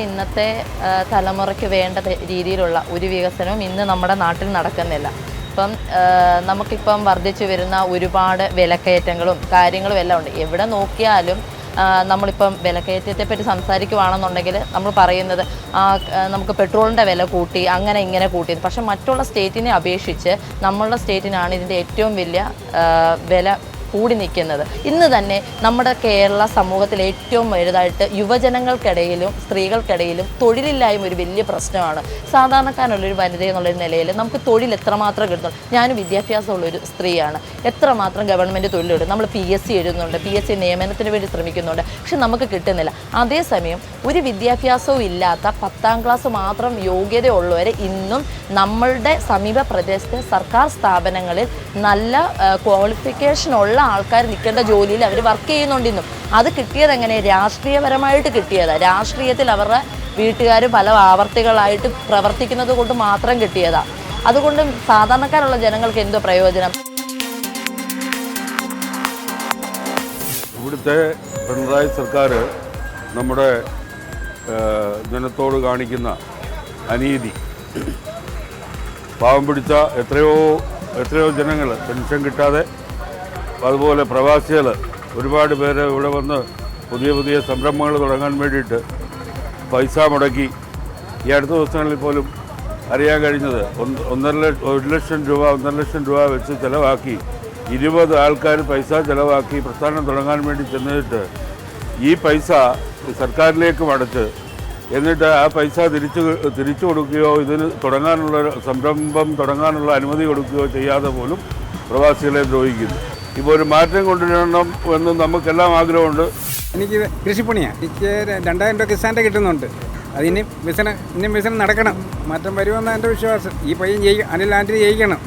ഇന്നത്തെ തലമുറയ്ക്ക് വേണ്ട രീതിയിലുള്ള ഒരു വികസനവും ഇന്ന് നമ്മുടെ നാട്ടിൽ നടക്കുന്നില്ല. ഇപ്പം നമുക്കിപ്പം വർദ്ധിച്ചു വരുന്ന ഒരുപാട് വിലക്കയറ്റങ്ങളും കാര്യങ്ങളും എല്ലാം ഉണ്ട്. എവിടെ നോക്കിയാലും നമ്മളിപ്പം വിലക്കയറ്റത്തെപ്പറ്റി സംസാരിക്കുകയാണെന്നുണ്ടെങ്കിൽ നമ്മൾ പറയുന്നത് നമുക്ക് പെട്രോളിൻ്റെ വില കൂട്ടി അങ്ങനെ ഇങ്ങനെ കൂട്ടി. പക്ഷെ മറ്റുള്ള സ്റ്റേറ്റിനെ അപേക്ഷിച്ച് നമ്മളുടെ സ്റ്റേറ്റിനാണ് ഇതിൻ്റെ ഏറ്റവും വലിയ വില കൂടി നിൽക്കുന്നത്. ഇന്ന് തന്നെ നമ്മുടെ കേരള സമൂഹത്തിൽ ഏറ്റവും വലുതായിട്ട് യുവജനങ്ങൾക്കിടയിലും സ്ത്രീകൾക്കിടയിലും തൊഴിലില്ലായ്മ ഒരു വലിയ പ്രശ്നമാണ്. സാധാരണക്കാരനുള്ളൊരു വനിത എന്നുള്ളൊരു നിലയിൽ നമുക്ക് തൊഴിൽ എത്രമാത്രം കിട്ടുന്നു. ഞാനും വിദ്യാഭ്യാസമുള്ളൊരു സ്ത്രീയാണ്. എത്രമാത്രം ഗവൺമെൻറ് തൊഴിലുണ്ട്. നമ്മൾ PSC എഴുതുന്നുണ്ട്, PSC നിയമനത്തിന് വേണ്ടി ശ്രമിക്കുന്നുണ്ട്, പക്ഷെ നമുക്ക് കിട്ടുന്നില്ല. അതേസമയം ഒരു വിദ്യാഭ്യാസവും ഇല്ലാത്ത 10ാം ക്ലാസ് മാത്രം യോഗ്യതയുള്ളവരെ ഇന്നും നമ്മളുടെ സമീപ പ്രദേശത്തെ സർക്കാർ സ്ഥാപനങ്ങളിൽ നല്ല ക്വാളിഫിക്കേഷനുള്ള ആൾക്കാർ നിൽക്കേണ്ട ജോലിയിൽ അവർ വർക്ക് ചെയ്യുന്നുണ്ടെന്നും. അത് കിട്ടിയത് എങ്ങനെ? രാഷ്ട്രീയപരമായിട്ട് കിട്ടിയതാണ്. രാഷ്ട്രീയത്തിൽ അവരുടെ വീട്ടുകാർ പല ആവർത്തികളായിട്ട് പ്രവർത്തിക്കുന്നത് കൊണ്ട് മാത്രം കിട്ടിയതാണ്. അതുകൊണ്ട് സാധാരണക്കാരുള്ള ജനങ്ങൾക്ക് എന്തോ പ്രയോജനം? ഇവിടുത്തെ പിണറായി സർക്കാർ നമ്മുടെ ജനത്തോട് കാണിക്കുന്ന അനീതി, പാവം പിടിച്ച എത്രയോ ജനങ്ങൾ പെൻഷൻ കിട്ടാതെ, അതുപോലെ പ്രവാസികൾ ഒരുപാട് പേര് ഇവിടെ വന്ന് പുതിയ സംരംഭങ്ങൾ തുടങ്ങാൻ വേണ്ടിയിട്ട് പൈസ മുടക്കി. ഈ അടുത്ത ദിവസങ്ങളിൽ പോലും അറിയാൻ കഴിഞ്ഞത് 1 ലക്ഷം രൂപ വെച്ച് ചിലവാക്കി 20 ആൾക്കാർ പൈസ ചിലവാക്കി പ്രസ്ഥാനം തുടങ്ങാൻ വേണ്ടി ചെന്നിട്ട് ഈ പൈസ സർക്കാരിലേക്ക് അടച്ച് എന്നിട്ട് ആ പൈസ തിരിച്ചു കൊടുക്കുകയോ ഇതിന് സംരംഭം തുടങ്ങാനുള്ള അനുമതി കൊടുക്കുകയോ ചെയ്യാതെ പോലും പ്രവാസികളെ ദ്രോഹിക്കുന്നു. ഇപ്പോൾ ഒരു മാറ്റം കൊണ്ടുവരണം എന്ന് നമുക്കെല്ലാം ആഗ്രഹമുണ്ട്. എനിക്ക് കൃഷിപ്പണിയാണ്. എനിക്ക് 2000 രൂപ കിസാൻ്റെ കിട്ടുന്നുണ്ട്. അതിന് ബിസിനസ് നടക്കണം. മാറ്റം വരുമെന്നാണ് എൻ്റെ വിശ്വാസം. ഈ പയ്യൻ അനിൽ ആൻ്റണി ജയിക്കണം.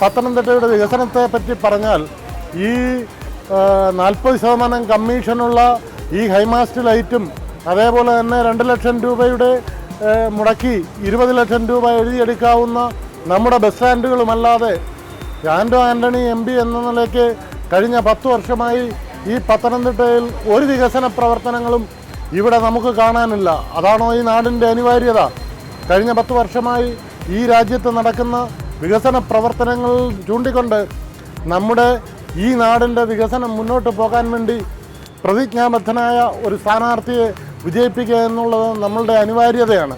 പത്തനംതിട്ടയുടെ വികസനത്തെ പറ്റി പറഞ്ഞാൽ ഈ 40% കമ്മീഷനുള്ള ഈ ഹൈമാസ്റ്റ് ലൈറ്റും അതേപോലെ തന്നെ 2 ലക്ഷം രൂപയുടെ മുടക്കി 20 ലക്ഷം രൂപ എഴുതിയെടുക്കാവുന്ന നമ്മുടെ ബസ് സ്റ്റാൻഡുകളുമല്ലാതെ ആൻ്റണി MP എന്ന നിലയ്ക്ക് കഴിഞ്ഞ 10 വർഷമായി ഈ പത്തനംതിട്ടയിൽ ഒരു വികസന പ്രവർത്തനങ്ങളും ഇവിടെ നമുക്ക് കാണാനില്ല. അതാണോ ഈ നാടിൻ്റെ അനിവാര്യത? കഴിഞ്ഞ 10 വർഷമായി ഈ രാജ്യത്ത് നടക്കുന്ന വികസന പ്രവർത്തനങ്ങൾ ചൂണ്ടിക്കൊണ്ട് നമ്മുടെ ഈ നാടിൻ്റെ വികസനം മുന്നോട്ട് പോകാൻ വേണ്ടി പ്രതിജ്ഞാബദ്ധനായ ഒരു സ്ഥാനാർത്ഥിയെ വിജയിപ്പിക്കുക എന്നുള്ളത് നമ്മളുടെ അനിവാര്യതയാണ്.